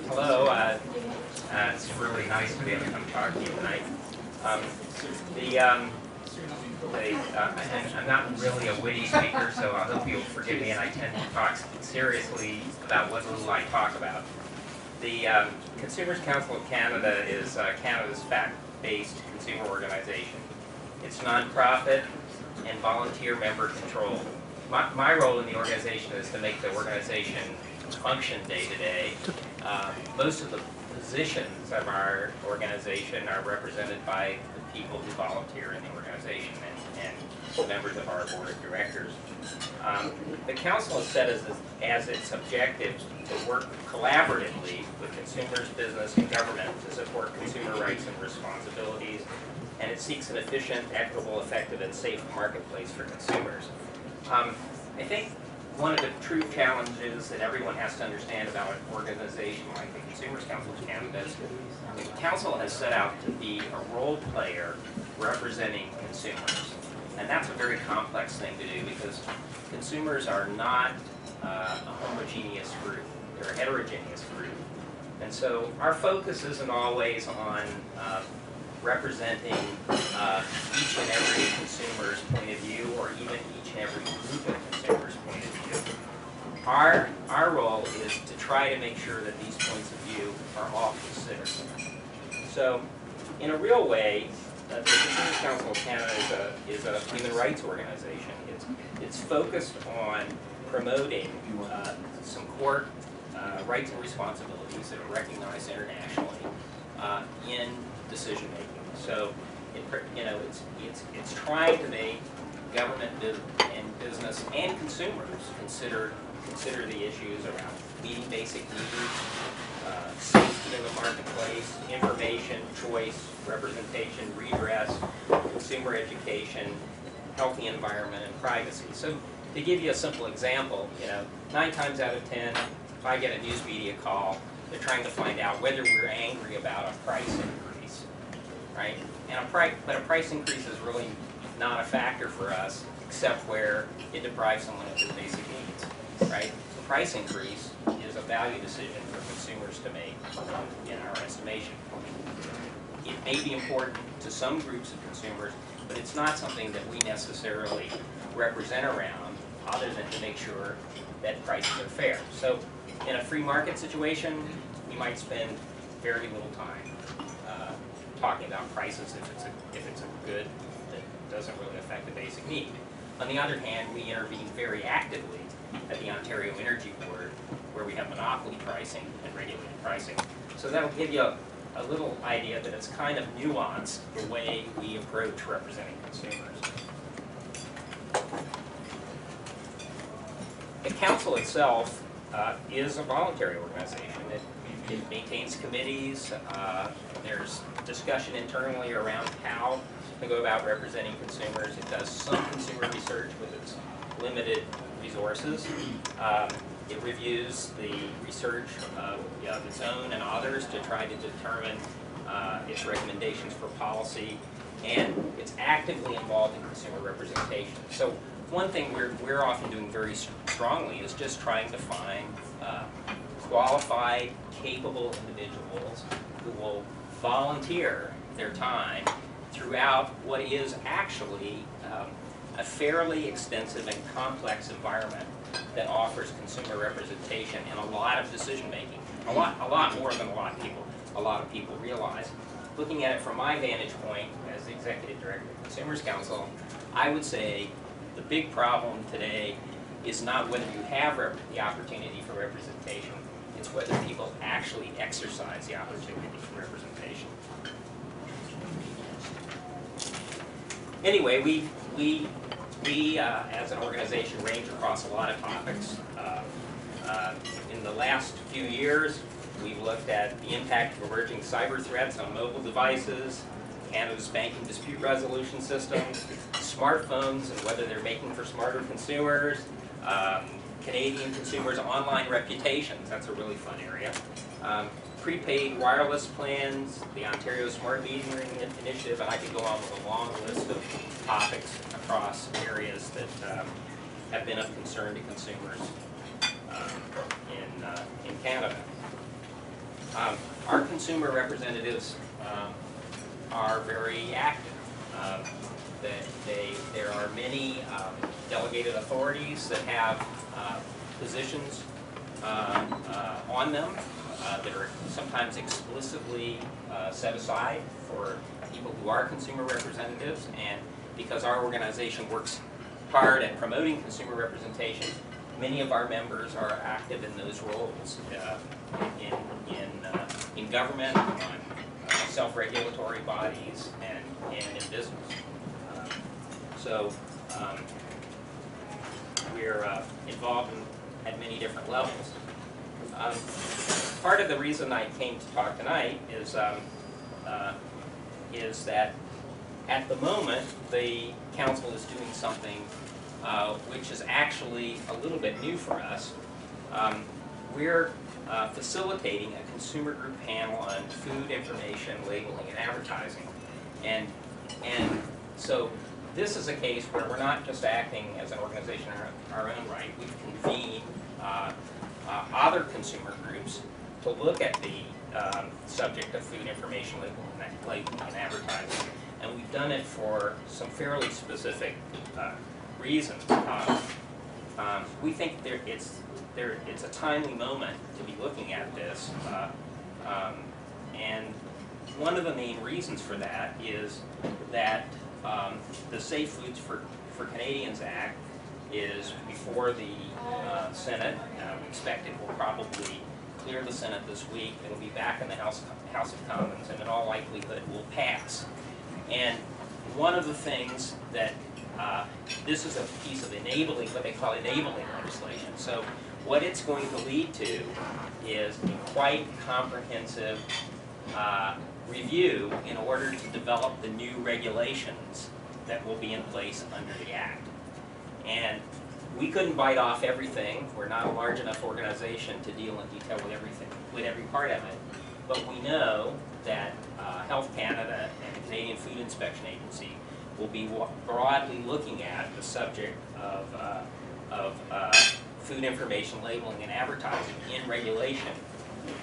Hello. It's really nice to be able to come talk to you tonight. And I'm not really a witty speaker, so I hope you'll forgive me, and I tend to talk seriously about what little I talk about. The Consumers Council of Canada is Canada's fact-based consumer organization. It's non-profit and volunteer member controlled. My role in the organization is to make the organization function day to day. Most of the positions of our organization are represented by the people who volunteer in the organization and members of our board of directors. The council has set as its objective to work collaboratively with consumers, business, and government to support consumer rights and responsibilities, and it seeks an efficient, equitable, effective, and safe marketplace for consumers. I think one of the true challenges that everyone has to understand about an organization like the Consumers Council of Canada is the council has set out to be a role player representing consumers. And that's a very complex thing to do because consumers are not a homogeneous group. They're a heterogeneous group. And so our focus isn't always on representing each and every consumer's point of view, or even each and every group of consumers' point of view. Our role is to try to make sure that these points of view are all considered. So, in a real way, the Consumers Council of Canada is a human rights organization. It's focused on promoting some core rights and responsibilities that are recognized internationally in decision making. So, it's trying to make government and business and consumers consider the issues around meeting basic needs, safety in the marketplace, information, choice, representation, redress, consumer education, healthy environment, and privacy. So, to give you a simple example, 9 times out of 10, if I get a news media call, they're trying to find out whether we're angry about a price increase, right? And but a price increase is really not a factor for us, except where it deprives someone of their basic needs, right? The price increase is a value decision for consumers to make, in our estimation. It may be important to some groups of consumers, but it's not something that we necessarily represent around, other than to make sure that prices are fair. So, in a free market situation, we might spend very little time talking about prices if it's a good that doesn't really affect the basic need. On the other hand, we intervene very actively at the Ontario Energy Board, where we have monopoly pricing and regulated pricing. So that'll give you a little idea that it's kind of nuanced the way we approach representing consumers. The council itself is a voluntary organization. It maintains committees. There's discussion internally around how to go about representing consumers. It does some consumer research with its limited resources. It reviews the research of its own and others to try to determine its recommendations for policy, and it's actively involved in consumer representation. So one thing we're often doing very strongly is just trying to find qualified, capable individuals who will volunteer their time throughout what is actually a fairly extensive and complex environment that offers consumer representation and a lot of decision making, a lot more than a lot of people realize. Looking at it from my vantage point as the executive director of Consumers Council, I would say the big problem today is not whether you have the opportunity for representation, it's whether people actually exercise the opportunity for representation. Anyway, we as an organization range across a lot of topics. In the last few years, we've looked at the impact of emerging cyber threats on mobile devices, Canada's banking dispute resolution system, smartphones and whether they're making for smarter consumers, Canadian consumers' online reputations, that's a really fun area, prepaid wireless plans, the Ontario Smart Metering Initiative, and I could go on with a long list of topics across areas that have been of concern to consumers in Canada. Our consumer representatives are very active. There are many delegated authorities that have positions on them that are sometimes explicitly set aside for people who are consumer representatives, and because our organization works hard at promoting consumer representation, many of our members are active in those roles in government, on self-regulatory bodies, and in business. So we're involved at many different levels. Part of the reason I came to talk tonight is that at the moment the council is doing something which is actually a little bit new for us. We're facilitating a consumer group panel on food information, labeling, and advertising. And so this is a case where we're not just acting as an organization in our own right. We've convened other consumer groups to look at the subject of food information, labeling, and advertising. And we've done it for some fairly specific reasons. We think it's a timely moment to be looking at this, and one of the main reasons for that is that the Safe Foods for Canadians Act is before the Senate. We expect it will probably clear the Senate this week. It'll be back in the House of Commons, and in all likelihood will pass. And one of the things that this is a piece of enabling, what they call enabling legislation. So what it's going to lead to is a quite comprehensive review in order to develop the new regulations that will be in place under the Act. And we couldn't bite off everything. We're not a large enough organization to deal in detail with everything, with every part of it. But we know that Health Canada and the Canadian Food Inspection Agency will be broadly looking at the subject of food information, labeling, and advertising in regulation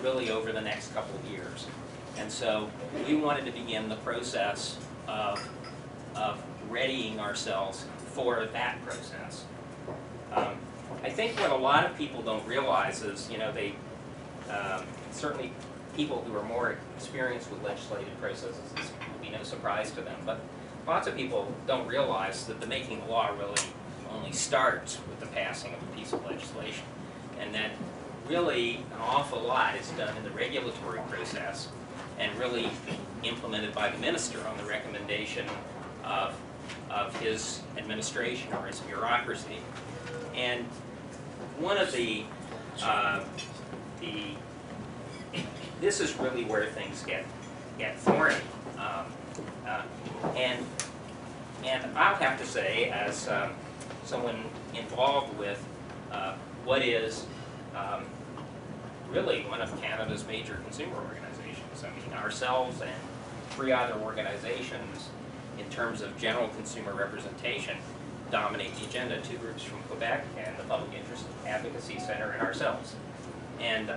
really over the next couple of years. And so we wanted to begin the process of readying ourselves for that process. I think what a lot of people don't realize is, they certainly people who are more experienced with legislative processes, this will be no surprise to them, but lots of people don't realize that the making of law really only starts with the passing of a piece of legislation, and that really an awful lot is done in the regulatory process and really implemented by the minister on the recommendation of his administration or his bureaucracy. And one of this is really where things get thorny. And I'll have to say, as someone involved with what is really one of Canada's major consumer organizations, I mean, ourselves and 3 other organizations in terms of general consumer representation dominate the agenda, 2 groups from Quebec and the Public Interest Advocacy Center and ourselves. And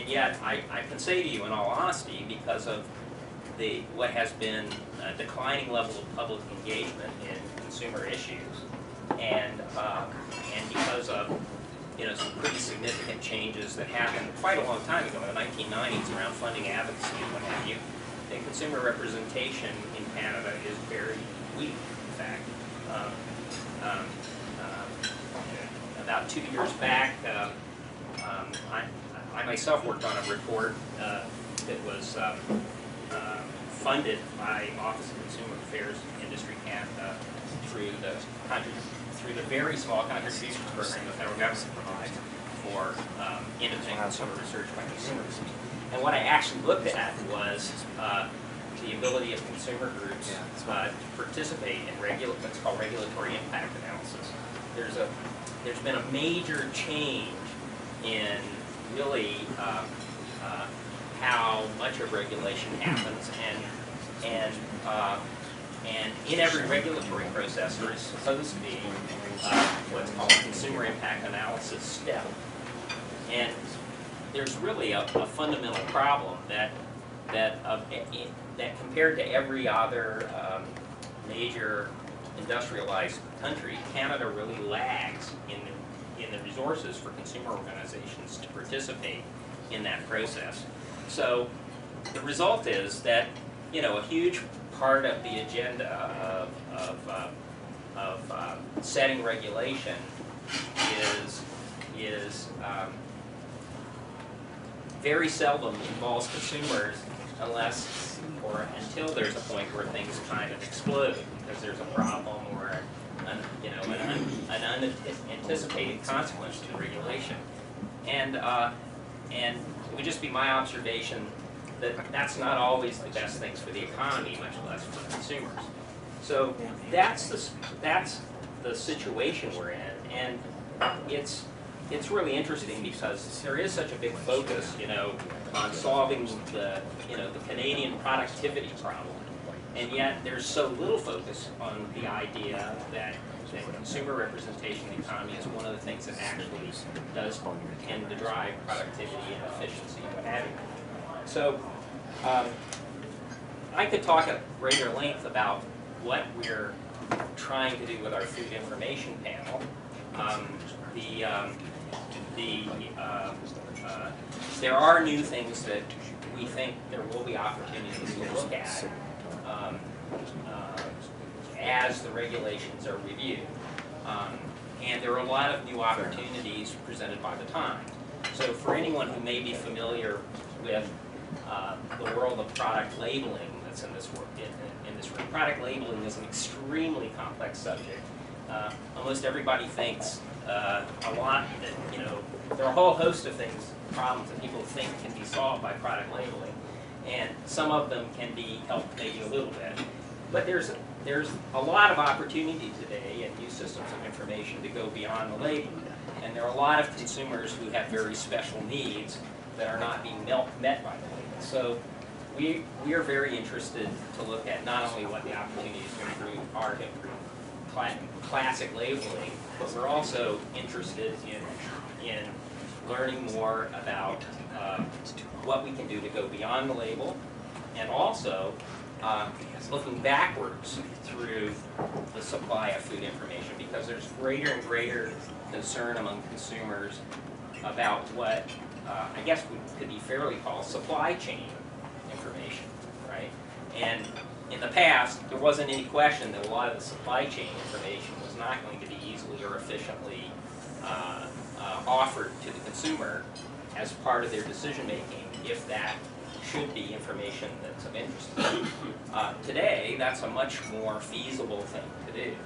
yet, I can say to you in all honesty, because of what has been a declining level of public engagement in consumer issues, and because of some pretty significant changes that happened quite a long time ago in the 1990s around funding advocacy and what have you, the consumer representation in Canada is very weak. In fact, about 2 years back, I myself worked on a report that was funded by Office of Consumer Affairs Industry Canada through the very small contribution program the federal government provides for independent consumer research by consumers. And what I actually looked at was the ability of consumer groups to participate in what's called regulatory impact analysis. There's been a major change in really how much of regulation happens, and in every regulatory process there is supposed to be what's called a consumer impact analysis step. And there's really a fundamental problem that compared to every other major industrialized country, Canada really lags in the resources for consumer organizations to participate in that process. So the result is that, you know, a huge part of the agenda of setting regulation is very seldom involves consumers unless or until there's a point where things kind of explode because there's a problem or an unanticipated consequence to the regulation. And it would just be my observation that that's not always the best things for the economy, much less for consumers. So that's the situation we're in, and it's really interesting because there is such a big focus, you know, on solving the Canadian productivity problem, and yet there's so little focus on the idea that consumer representation in the economy is one of the things that actually does tend to drive productivity and efficiency and what have you. So I could talk at greater length about what we're trying to do with our food information panel. There are new things that we think there will be opportunities to look at as the regulations are reviewed. And there are a lot of new opportunities presented by the time. So for anyone who may be familiar with the world of product labeling that's in this room, product labeling is an extremely complex subject. Almost everybody thinks a lot that, you know, there are a whole host of problems that people think can be solved by product labeling, and some of them can be helped maybe a little bit. But there's a lot of opportunity today in new systems of information to go beyond the label, and there are a lot of consumers who have very special needs that are not being met by the label. So we are very interested to look at not only what the opportunities to improve classic labeling, but we're also interested in learning more about what we can do to go beyond the label, and also looking backwards through the supply of food information, because there's greater and greater concern among consumers about what I guess could be fairly called supply chain information, right? And in the past, there wasn't any question that a lot of the supply chain information was not going to be easily or efficiently offered to the consumer as part of their decision making, if that should be information that's of interest to them. Today, that's a much more feasible thing to do.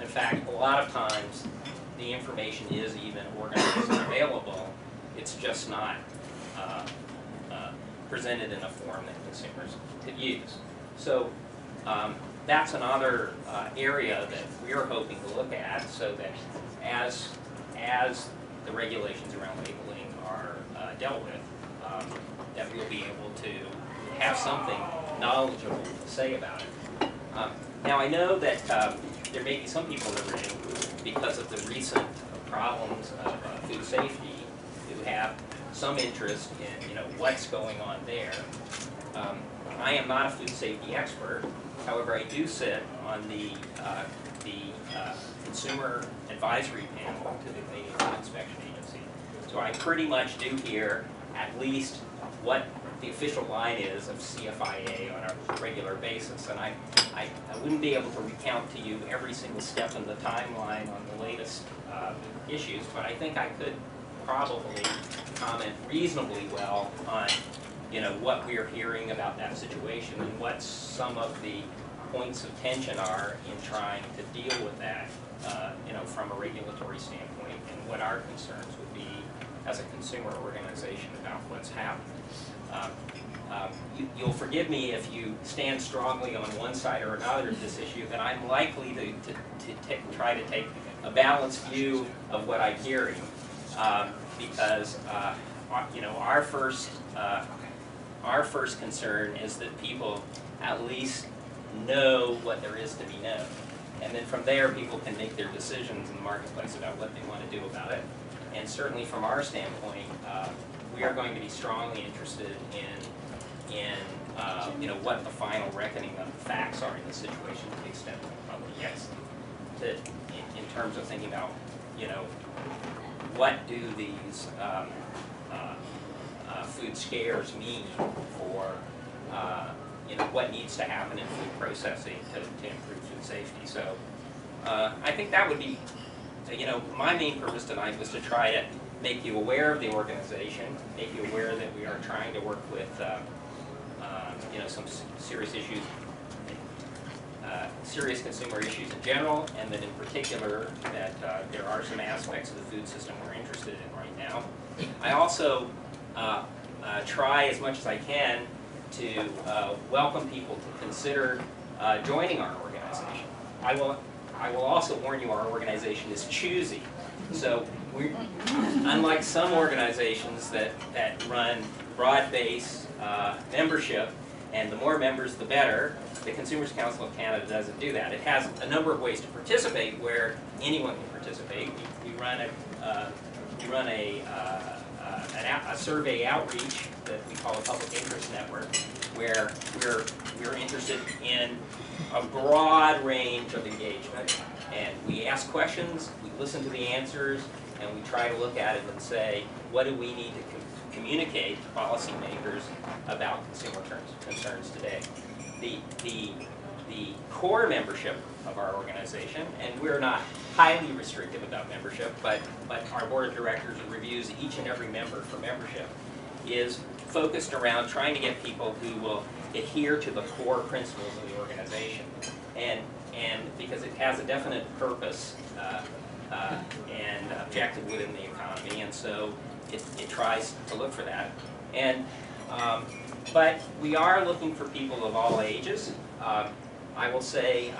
In fact, a lot of times, the information is even organized and available. It's just not presented in a form that consumers could use. So that's another area that we're hoping to look at, so that as the regulations around labeling are dealt with, that we'll be able to have something knowledgeable to say about it. Now I know that there may be some people in the room, because of the recent problems of food safety, who have some interest in, you know, what's going on there. I am not a food safety expert. However, I do sit on the Consumer Advisory Panel to the Canadian Food Inspection Agency. So I pretty much do hear at least what the official line is of CFIA on a regular basis. And I wouldn't be able to recount to you every single step in the timeline on the latest issues, but I think I could probably comment reasonably well on, you know, what we are hearing about that situation and what some of the points of tension are in trying to deal with that, you know, from a regulatory standpoint, and what our concerns would be as a consumer organization about what's happening. You'll forgive me if you stand strongly on one side or another of this issue, that I'm likely to try to take a balanced view of what I'm hearing, because you know, our first concern is that people at least know what there is to be known, and then from there people can make their decisions in the marketplace about what they want to do about it. And certainly from our standpoint, we are going to be strongly interested in what the final reckoning of the facts are in the situation to the extent that the public gets to, in terms of thinking about, what do these food scares mean for, what needs to happen in food processing to improve food safety. So I think that would be, my main purpose tonight was to try to make you aware of the organization, make you aware that we are trying to work with, some serious issues, serious consumer issues in general, and that in particular that there are some aspects of the food system we're interested in right now. I also try as much as I can to welcome people to consider joining our organization. I will also warn you, our organization is choosy. So unlike some organizations that run broad-based membership, and the more members the better, the Consumers Council of Canada doesn't do that. It has a number of ways to participate where anyone can participate. We run a survey outreach that we call a public interest network, where we're interested in a broad range of engagement, and we ask questions, we listen to the answers, and we try to look at it and say, what do we need to communicate to policymakers about consumer concerns today? The core membership of our organization, and we're not highly restrictive about membership, but our board of directors reviews each and every member for membership, is focused around trying to get people who will adhere to the core principles of the organization, and because it has a definite purpose and objective within the economy, and so it tries to look for that. And but we are looking for people of all ages. I will say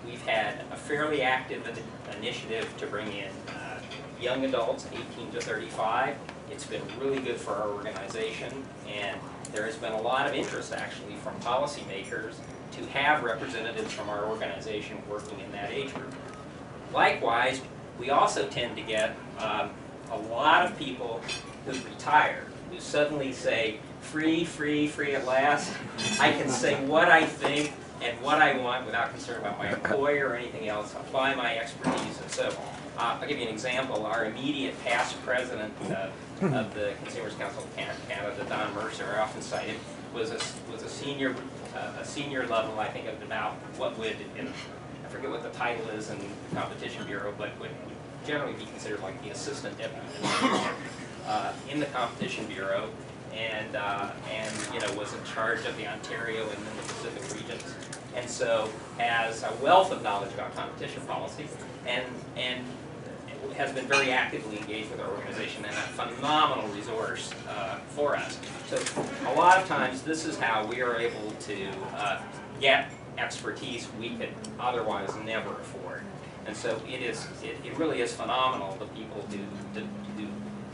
we've had a fairly active initiative to bring in young adults, 18 to 35. It's been really good for our organization, and there has been a lot of interest actually from policymakers to have representatives from our organization working in that age group. Likewise, we also tend to get a lot of people who retire, who suddenly say, free, free, free at last. I can say what I think and what I want without concern about my employer or anything else, apply my expertise. And so I'll give you an example. Our immediate past president of the Consumers Council of Canada, Don Mercer, I often cited, was a senior level, I think, of about what would, I forget what the title is in the Competition Bureau, but would generally be considered like the assistant deputy in the Competition Bureau, and was in charge of the Ontario and then the Pacific regions, and so has a wealth of knowledge about competition policy, and has been very actively engaged with our organization and a phenomenal resource for us. So a lot of times this is how we are able to get expertise we could otherwise never afford. And so it really is phenomenal, the people who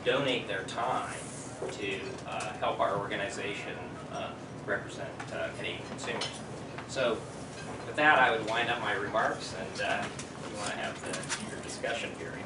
donate their time to help our organization represent Canadian consumers. So with that, I would wind up my remarks, and you want to have your discussion period.